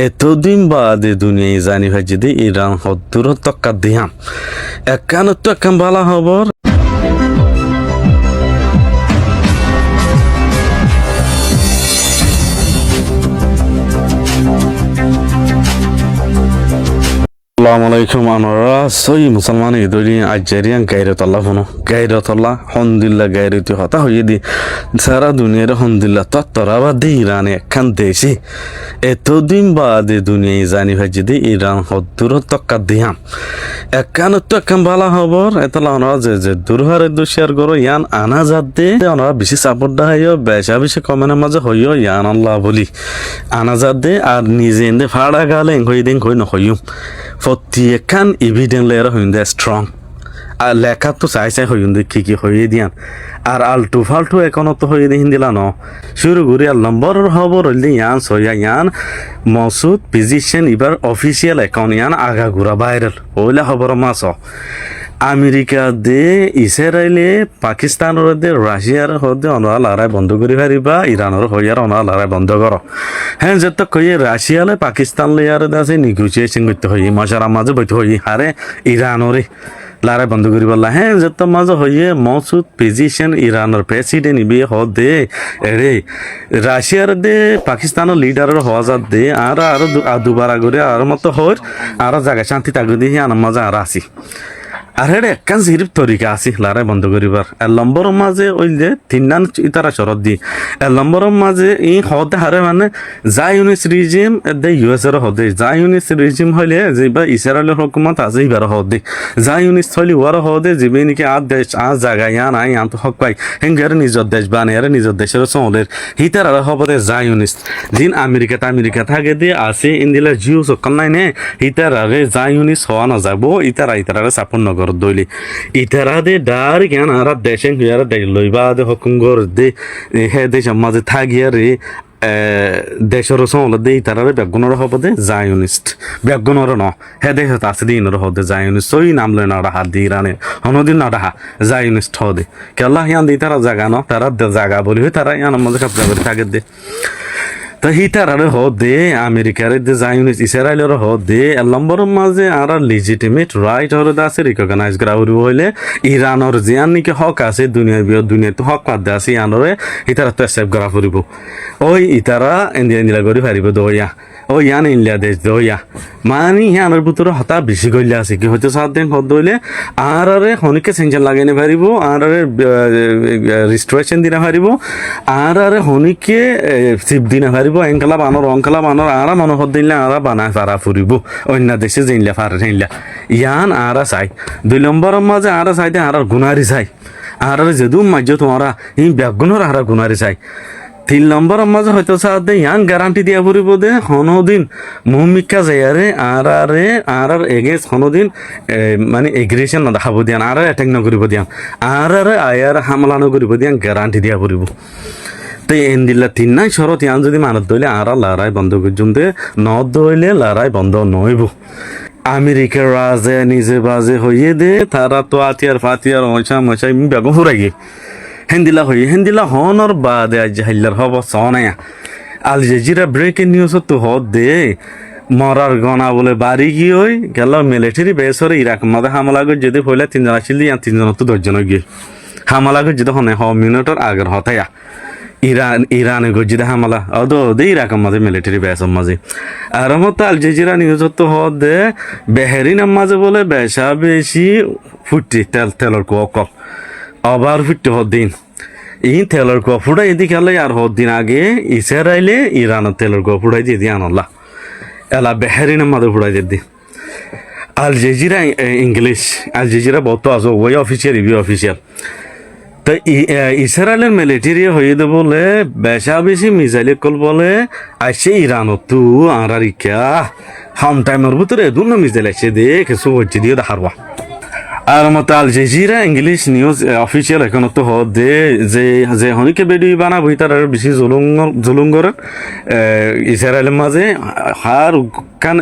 এতদিন বাদে দুনিয়ায় জানি ভাই যদি ইরান হদ্দুর তক্কা দিয়াম একান তো একান ভালো খবর। আসসালামু আলাইকুম আনোরা সই মুসলমান ইদরি আজেরিয়ান গাইরতল্লাহ ফোনো গাইরতল্লাহ হন্দিল্লা গাইরতি হতা হইয়ে দি সারা দুনিয়ার হন্দিল্লা তত্তরা বা দি ইরানে একখান দেশি এতদিন বাদে দুনিয়ায় জানি ভাই যদি ইরান হদ্দুর তক্কা দিয়াম একখান তো একখান ভালো খবর এতলা ওনারা যে দুরহারে দুশিয়ার গরো ইয়ান আনা যাত দে ওনারা বেশি সাপোর্ট দেখাইও বেশা বেশি কমেনের মাঝে হইও ইয়ান আল্লাহ বলি আনা যাত দে আর নিজে এনে ফাড়া গালে হই দিন হই নহইম প্রত্যেকখান ইভিডেন্ট লেয়ার হইন্দে স্ট্রং আর লেখা তো চাই হইন্দে কি হইয়ে দিয়ান আর আলটু ফালটু এখনো তো হইয়ে দিন দিলা ন শুরু করি আর নম্বর খবর হইলে ইয়ান সয়া ইয়ান মসুদ ফিজিশিয়ান এবার অফিসিয়াল অ্যাকাউন্ট ইয়ান আগা ঘুরা ভাইরাল ওইলা খবর মাছ আমেরিকা দে ইসরায়েলে পাকিস্তানের দে রাশিয়ার হদে অনরা লড়াই বন্ধ করি পারিবা ইরানের হইয়ার অনরা লড়াই বন্ধ করো হ্যাঁ যত কইয়ে রাশিয়ালে পাকিস্তান লেয়ার আছে নিগোসিয়েশন করতে হই মশারা মাঝে বইতে হই আরে ইরানরে লড়াই বন্ধ করি বললা হ্যাঁ যত মাঝে হইয়ে মসুদ ফিজিশিয়ান ইরানের প্রেসিডেন্ট ইবি হদে এরে রাশিয়ার দে পাকিস্তানের লিডারের হওয়া যাত দে আর আরো দুবার আগরে আর মতো হর আর জায়গা শান্তি থাকবে দিয়ে আনার মাঝে আর আসি আর হেডে একখান সিরিপ তরিকা আছে লড়াই বন্ধ করিবার এক নম্বরের মাঝে ওই যে তিননান ইতারা শরৎ দি এক নম্বরের মাঝে ই হদে হারে মানে জায়নিস রিজিম দে ইউএসএর হদে জায়নিস রিজিম হইলে যেবা ইসরায়েলের হুকুমত আছে এইবার হদে জায়নিস হইলে ওয়ার হদে যেবে নাকি আর দেশ আর জায়গা ইয়ান আই আন্ত হক পাই হেঙ্গার নিজের দেশ বানিয়ে নিজের দেশের চলের হিতার আর হবদে জায়নিস দিন আমেরিকা থাকে দিয়ে আছে ইন্দিলা জিও সকল নাই নে হিতার আগে জায়নিস হওয়া না যাবো ইতারা সাপোর্ট নগর দইলি ইতারা দে ডার জ্ঞান আর দেশেন হিয়ার দেশ লইবা দে হকুম গর দে হে দেশ মাঝে থাকিয়া রে দেশের সঙ্গ দে ইতারারে বেগুনর হবদে জায়নিস্ট বেগুনর ন হে দেশ আছে দিনর হদে জায়নিস্ট ওই নাম লয় না হাত দি ইরানে হনদিন না ডাহা জায়নিস্ট হদে কেলা হিয়ান দি তারা জায়গা ন তারা জায়গা বলি হই তারা ইয়ান মাঝে কাপড়া করে থাকে দে তো হিতারারে হদে আমেরিকার দে জায়নিস্ট ইসরায়েলের হদে এক নম্বরের মাঝে আর লিজিটিমেট রাইট হরে আছে রিকগনাইজ করা হইলে ইরানের জিয়ান নাকি হক আছে দুনিয়াতে হক পাদ্দে আছে ইয়ানরে হিতারা তো অ্যাকসেপ্ট করা ফুরিব ওই ইতারা ইন্ডিয়া করি পারিব দইয়া ও ইয়ান ইন্ডিয়া দেশ দইয়া মানে ইয়ানের ভিতরে হতা বেশি গইলে আছে কি হয়তো সাত দিন হদ দইলে আর হনিকে সেনশন লাগাইনে পারিব আর রেজিস্ট্রেশন দিনা পারিব আর হনিকে চিপ দিনা পারিব এংকালা বানর আর মনে হদ দিলে আর বানা পারা ফুরিব অন্য দেশে জিনলে পারে জিনলা ইয়ান আর চাই দুই নম্বরের মাঝে আর চাইতে আর গুনারি চাই আর যেদু মাঝে তোমারা ই ব্যাগুনের আর গুনারি চাই তিন নম্বরের মাঝে হয়তো সাথে ইয়ান গ্যারান্টি দিয়া ফুরিব দে হনদিন মুমিকা যায়ারে আর এগেন্স হনদিন মানে এগ্রেশন না দেখাব দিয়ান আর অ্যাটাক নকরিব দিয়ান আর আয়ার হামলা নকরিব দিয়ান গ্যারান্টি দিয়া ফুরিব তো এন দিলা তিন নাই শরৎ ইয়ান যদি মানত দইলে আর লড়াই বন্ধ করতে নদ দইলে লড়াই বন্ধ নইব আমেরিকার রাজে নিজে বাজে হইয়ে দে তারা তো আতিয়ার ফাতিয়ার মশাই বেগম ফুরাই গে হেন্দিলা হনর বাদে আজ হাইলার হব সনায়া আল জাজিরা ব্রেকিং নিউজ তো হদ দে মরার গনা বলে বাড়ি গিয়ে ওই গেল মিলিটারি বেসরে ইরাক মাঝে হামলা করে যদি হইলে তিনজন আসিল তিনজন তো দশজন গিয়ে হামলা করে যদি হনে মিনিটর আগের হতায়া ইরানে গজিদে হামলা দে ইরাকের মাঝে মিলিটারি বেসর মাঝে আর মতো আল জাজিরা নিউজ তো হদ দে বেহেরিনের মাঝে বলে বেশা বেশি ফুটি তেলর কল আবার ফিরতে হদিন এই তেলের কুয়া ফুটাই এদিকে খেলে আর হদিন আগে ইসরায়েলে ইরানের তেলের কুয়া ফুটাই দিয়ে দিয়ে আনল্লা এলা বেহারিনের মাঝে ফুটাই দিয়ে Al Jazeera English Al Jazeera বহুত আছে ওই অফিসিয়াল ইবি অফিসিয়াল তো ইসরায়েলের মিলিটারি হয়ে দে বলে বেশা বেশি মিসাইল কল বলে আসছে ইরানত তু আর ইকা হাম টাইমের ভিতরে দুনো মিসাইল আসছে দেখে সু হচ্ছে দিয়ে দেখারবা আর মতো Al Jazeera English news official এখন তো দে যে যে হনিকে বেডি বানা বই তার বেশি জুলুঙ্গর ইসরায়েলের মাঝে হার কান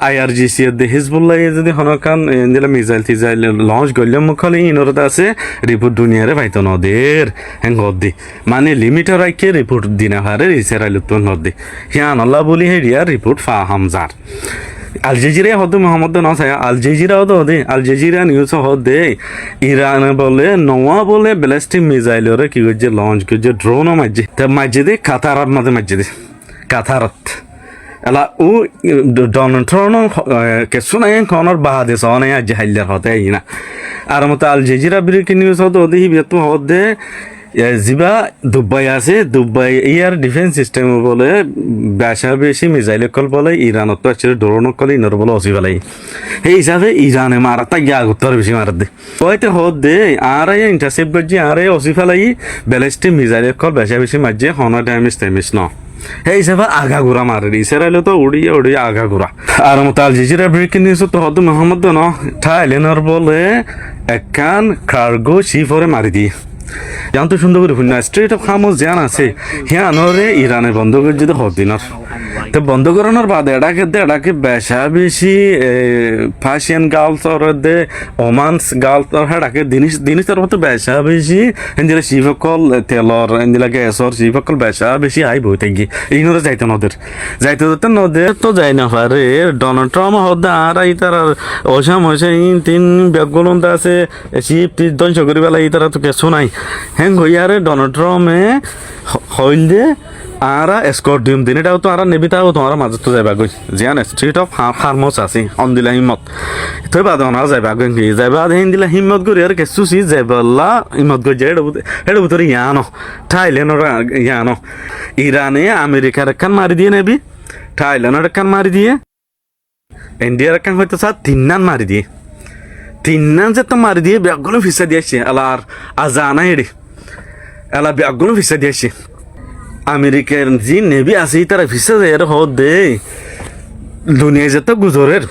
আইআরজিসি দে হিজবুল্লাহ যদি হনকান দিলা মিসাইল টিজাইল লঞ্চ গল্য মুখলে ইনরত আছে রিপোর্ট দুনিয়ারে পাইতো নদের হ্যাং হদ্দি মানে লিমিটার রাখে রিপোর্ট দিনা হারে ইসরায়েল উত্তর হদ্দি হিয়ান আল্লাহ বলি হেরিয়ার রিপোর্ট ফাহাম যার আল জাজিরা হদ মোহাম্মদ নসায় আল জাজিরা হদ আল জাজিরা নিউজ হদে ইরান বলে নোয়া বলে ব্যালিস্টিক মিসাইলরে কি করছে লঞ্চ করছে ড্রোনও মারছে তা মারছে দে কাতারার মাঝে মারছে দে কাতারত এলা ও ডোনাল্ড ট্রাম্প কিছু নাই কোনর বাহাদে সনে আজ হাইলার হতে না আর মতো আল জাজিরা ব্রেকিং নিউজ হদ ওদি বেতু হদে জিবা দুবাই আছে দুবাই ইয়ার ডিফেন্স সিস্টেম বলে বেশা বেশি মিসাইল কল বলে ইরানত তো আসলে ড্রোন কল ইনর বলে অসি ফেলাই সেই হিসাবে ইরানে মারা তাই উত্তর বেশি মারা দে হয়তো হদ দে আর ইন্টারসেপ্ট করছি আর অসি ফেলাই ব্যালিস্টিক মিসাইল কল বেশা বেশি মারছে হন ড্যামেজ টেমিস ন সেই হিসাবে আগা ঘুরা মারে ইসরায়েলে তো উড়িয়ে উড়িয়ে আগা ঘুরা আর মতো আল জাজিরা ব্রেকিং নিউজ তো হদ মোহাম্মদ ন থাইল্যান্ডের বলে একান কার্গো শিপরে মারি দিয়ে জানতো সুন্দর করে শুনি স্ট্রেট অফ হামস জান আছে হিয়ানরে ইরানে বন্ধ করে যদি হদিনার তো বন্ধ করানোর বাদ এটাকে বেশা বেশি ফার্সিয়ান গার্লস ওর দে ওমান্স গার্লস ওর হেটাকে জিনিসের মতো বেশা বেশি এদিকে শিবকল তেলর এদিকে গ্যাসর শিবকল বেশা বেশি আই বই থাকি ইনরে যাইতো নদের তো যাই না পারে ডোনাল্ড ট্রাম্প হদে আর এই তার অসাম হয়েছে তিন ব্যাগগুলো আছে শিপ ধ্বংস করি বেলা এই তারা তো কিছু নাই হ্যাং হইয়ারে ডোনাল্ড ট্রাম্পে হইল দে আরা এসকর্ট দিম দিন এটাও তো আর নেবিতাও তোমার মাঝে তো যাইবা গই জিয়ান স্ট্রিট অফ হারমোস আছে অন্দিলা হিম্মত তই বাদ না যাইবা গই যাইবা দেন দিলা হিম্মত করি আর কিছু সি যাইবাল্লা হিম্মত গই যাই এটা ভিতরে ইয়ানো থাইল্যান্ডের ইয়ানো ইরানে আমেরিকার কান মারি দিয়ে নেবি থাইল্যান্ডের কান মারি দিয়ে ইন্ডিয়ার কান হয়তো স্যার তিননান মারি দিয়ে তিননান যে তো মারি দিয়ে ব্যাগগুলো ফিসা দিয়েছে আলার আজানা এড়ে এলা ব্যাগগুলো ফিসা দিয়েছে আমেরিকার যে নেভি আছে তারা ফিসা যায় হদ দে দুনিয়ায় যেত গুজরের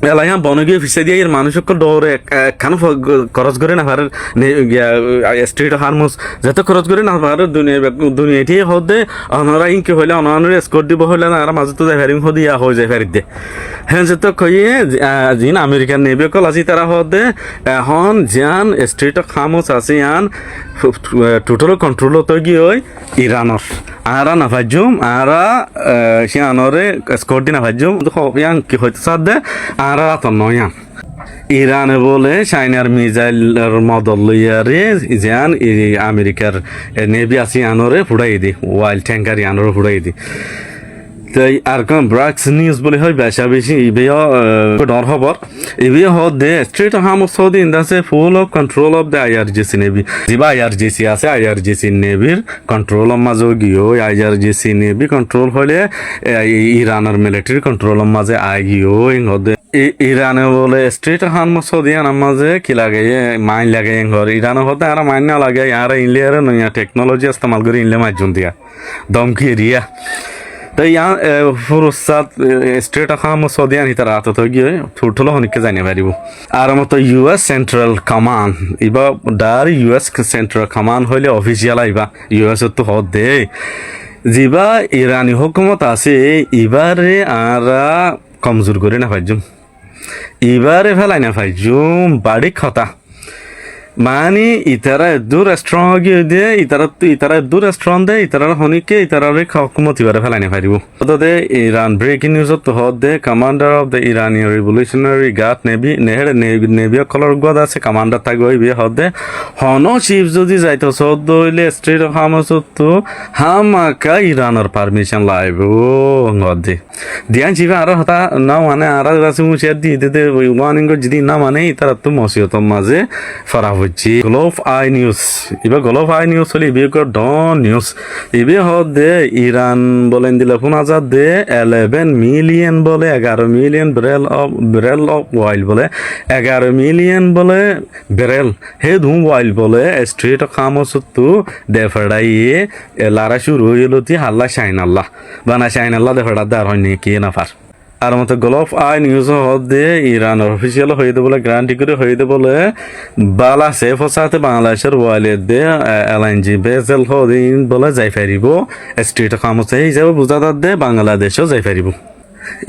এলাই বন গিয়ে ফিসা দিয়ে এর মানুষ ডরে একখানো খরচ করে না পারে স্ট্রিট হারমোস যত খরচ করে না পারে দুনিয়াটি হদ দে অনরা ইনকে হইলে অনানোর স্কোর দিব হইলে না আর মাঝে তো যাই ফেরিং হদি হয়ে যায় ফেরি দে হ্যাঁ যেত কইয়ে যিন আমেরিকান নেভি কল আছে তারা হদ দে এখন যান স্ট্রিট হারমোস আছে ইয়ান টোটাল কন্ট্রোল তো গিয়ে ওই ইরানর আরা না ভাজুম আরা সে আনরে স্কোর দি না ভাজুম ইয়ান কি হইতে সাদে আরা তো নয়ান ইরানে বলে চাইনার মিসাইলের মদল লইয়ারে যান আমেরিকার নেভি আছে আনরে ফুড়াই দি ওয়াইল্ড ট্যাঙ্কার আনরে ফুড়াই দি তাই আর কোন ব্রাক্স নিউজ বলে হয় বেশা বেশি ইবেও ডর খবর ইবে হদে স্ট্রেট হামস হদে ইন্দাসে full of control of the IRGC navy জিবা আইআরজিসি আছে আইআরজিসি নেভির কন্ট্রোল মাঝে গিয়েও আইআরজিসি নেভি কন্ট্রোল হলে ইরানের মিলিটারি কন্ট্রোল মাঝে আই গিয়েও হদে ইরানে বলে স্ট্রেট হামস হদে আনার মাঝে কি লাগে মাইন লাগে ঘর ইরানে হতে আর মাইন না লাগে আর ইন্ডিয়ার নয়া টেকনোলজি ইস্তেমাল করে ইনলে মাঝুন দিয়া দমকি এরিয়া তাই ফুরসাদ স্ট্রেট আখাম সৌদিয়ান হিতার আত তো গিয়ে ঠুলো হনিকে জানি পারিব আর মতো ইউএস সেন্ট্রাল কমান্ড ইবা ডার ইউএস সেন্ট্রাল কমান্ড হইলে অফিসিয়াল আইবা ইউএস তো হদ দে যিবা ইরানি হুকুমত আছে ইবারে আরা কমজোর করে না পাইজুম ইবারে ফেলাই না পাইজুম বাড়ি খতা মানে ইতারা দূর স্ট্রং গিয়ে দিয়ে ইতারা দূর স্ট্রং দে ইতারা হনিকে ইতারারে হুকুমত ইবারে ফেলাইনে পারিব তদে ইরান ব্রেকিং নিউজ তো হদ দে commander of the Iranian revolutionary guard navy কলর গদ আছে কমান্ডার থাকবে ওই বিয়ে হদ দে হন চিফ যদি যাইতো সদ হইলে স্ট্রেট অফ হামস তো হামাকা ইরানের পারমিশন লাইব হদ দে দিয়ান চিফ আর হতা না মানে আর আছে মুশিয়া দি দে ওয়ানিং যদি না মানে ইতারা তো মসিয়ত মাঝে ফরা হচ্ছে গ্লোব আই নিউজ এবার গ্লোব আই নিউজ হলে এবার ডন নিউজ এবার হদে ইরান বলেন দিলে 5,000 দে 11 মিলিয়ন বলে 11 মিলিয়ন ব্যারেল অফ অয়েল বলে 11 মিলিয়ন বলে ব্যারেল হে ধুম অয়েল বলে স্ট্রেট খামস তো দেফড়াইয়ে লারা শুরু হইলো তি হাল্লা শাইন আল্লাহ বানা শাইন আল্লাহ দেফড়া দার হয়নি কি নাফার আর মতো গলফ আই নিউজ হদে ইরানের অফিসিয়াল হয়ে বলে গ্যারান্টি করে হয়ে বলে বালা সেফ সাথে বাংলাদেশের ওয়ালে দে এলএনজি বেজেল হদিন বলে যাই ফেরিব স্ট্রিট খামসে হিসাবে বুঝা দে বাংলাদেশও যাই ফেরিব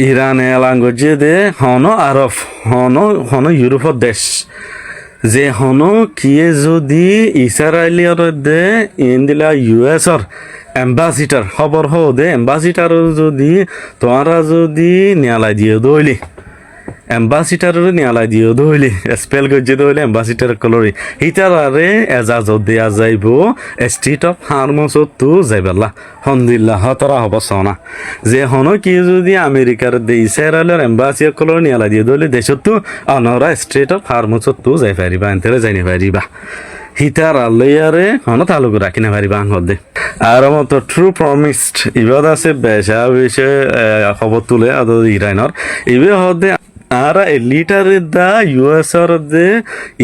ইরানে এলাঙ্গজে দে হন আরব হন ইউরোপের দেশ যে হন কিয়ে যদি ইসরায়েলিয়র দে ইন্দিলা ইউএসর এম্বাসিডার খবর দে এম্বাসিডার যদি তোমরা যদি নিয়ালাই দিয়ে দইলি এম্বাসিডার নিয়ালাই দিয়ে দইলি স্পেল গজ্জে দইলে এম্বাসিডার কলরি হিতারে এজাজত দেয়া যাইব স্ট্রিট অফ হারমসত তু যাইবাল্লা হন্দিল্লা হতরা হব সনা যে হন কি যদি আমেরিকার দে ইসরায়েলের এম্বাসিডার কলরি নিয়ালাই দিয়ে দইলে দেশত তু অনরা স্ট্রিট অফ হারমসত তু যাই পারিবা এনতেরে যাইনি পারিবা হিতার আল্লায়ারে হন তালুক রাখি না পারিবা হদে আর মতো ট্রু প্রমিসড ইবাদ আছে বেশা বেশে খবর তুলে আদৌ ইরাইনর ইবে হদে আর লিটার দা ইউএসআর দে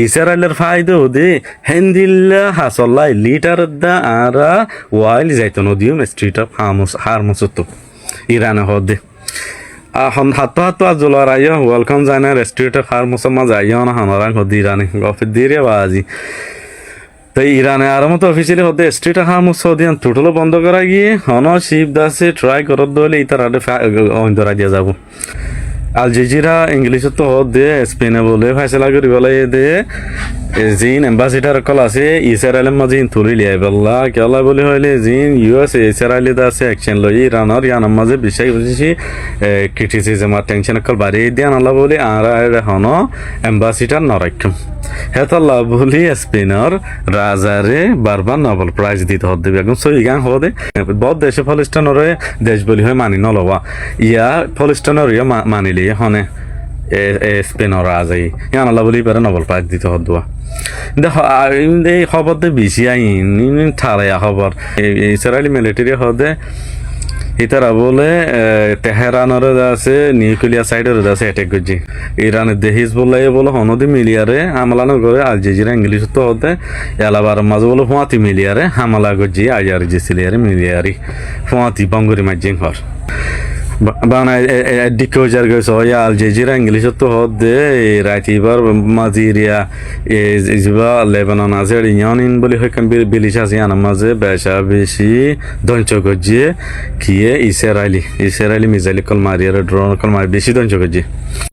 ইসরায়েলের ফায়দা দে হেন্দিল্লা হাসল্লা লিটার দা আর ওয়াইল যাইতো নদীয় স্ট্রিট অফ হারমসত ইরানে হদে এখন হাতো জোলার আইয়া ওয়েলকাম জানা স্ট্রিট অফ হারমসমা যাইয়া না হানারাং হদি ইরানি গফে দিরে বাজি তাই ইরানে আর মতো অফিসিয়ালি হতে স্ট্রিট হামুস হদিয়ান টোটাল বন্ধ করা গিয়ে হন শিব দাসে ট্রাই করত দলে ইতার আডে অন্তরা দিয়া যাব আল জাজিরা ইংলিশত তো দে স্পেনে বলে ফয়সালা করি বলে দে জিন এম্বাসিডার কল আছে ইসরায়েলের মাঝে তুলি লিয়াই বললা কেলা বলে হইলে জিন ইউএস ইসরায়েলি দাসে অ্যাকশন লই ইরানের ইয়ানার মাঝে বিশেষ বেশি ক্রিটিসিজম আর টেনশন কল বাড়িয়ে দিয়ান আল্লাহ বলে আর হন এম্বাসিডার নরাক্ষম হেতাল্লাহ বলি স্পেনের রাজারে বারবার নোবেল প্রাইজ দিতে হতে একদম সই গান হদে বহুত দেশে ফলিস্টানরে দেশ বলি হয় মানি নলবা ইয়া ফলিস্টানর ইয়া মানিলি হনে স্পেনের রাজাই ইয়ান আল্লাহ বলি পারে নোবেল প্রাইজ দিতে হদুয়া এই খবর দে বেশি আইন ঠাড়াইয়া খবর ইসরায়েলি মিলিটারি হদে ইতারা বলে তেহরানের আছে নিউক্লিয়ার সাইডের আছে অ্যাটাক করছে ইরানের দে হিজবুল্লাহ বলে হনদি মিলিয়ারে হামলানো করে আল জাজিরা ইংলিশ তো হতে এলাবার মাঝে বলে ফুয়াতি মিলিয়ারে হামলা করছে আজার জিসিলিয়ারে মিলিয়ারি ফুয়াতি বঙ্গরি মাঝিং হর বানায় দিকে যার গেছে হয় আল জাজিরা ইংলিশ তো হতে রাইতিবার মাজিরিয়া ইজবা লেবানন আছে ইউনিয়ন বলে হইকান বিলিশ আছে আনার মাঝে বেশা বেশি দঞ্চ গজিয়ে কিয়ে ইসরায়েলি মিসাইল কল মারিয়ার ড্রোন কল মারি বেশি দঞ্চ গজিয়ে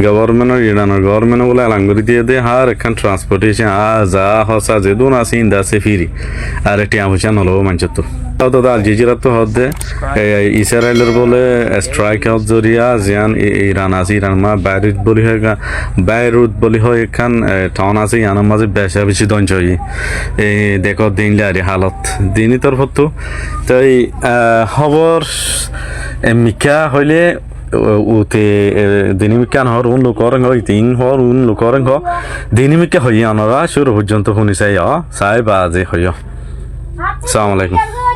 গভর্নমেন্ট ইরানের গভর্নমেন্ট বলে আলাঙ্গুরি দিয়ে দে হার এখান ট্রান্সপোর্টেশন যা হসা যে দুন আছে ইন্দা আছে ফিরি আর টিয়া পয়সা নলব মানছে তো তাও আল জাজিরা তো হতে ইসরায়েলের বলে স্ট্রাইক আউট জরিয়া জিয়ান ইরান আছে ইরান মা বাইরুত বলি হয় এখান টাউন আছে ইয়ানোর মাঝে বেশা বেশি দঞ্চ হই দেখো দিনলে আর হালত দিনই তোর হতো তাই খবর মিকা হইলে উতে দিনিমিকা নহর উন লোকরং হয় তিন হর উন লোকরং হ দিনিমিকা হই আনরা শুরু পর্যন্ত শুনি চাই সাই বাজে হই আসসালামু আলাইকুম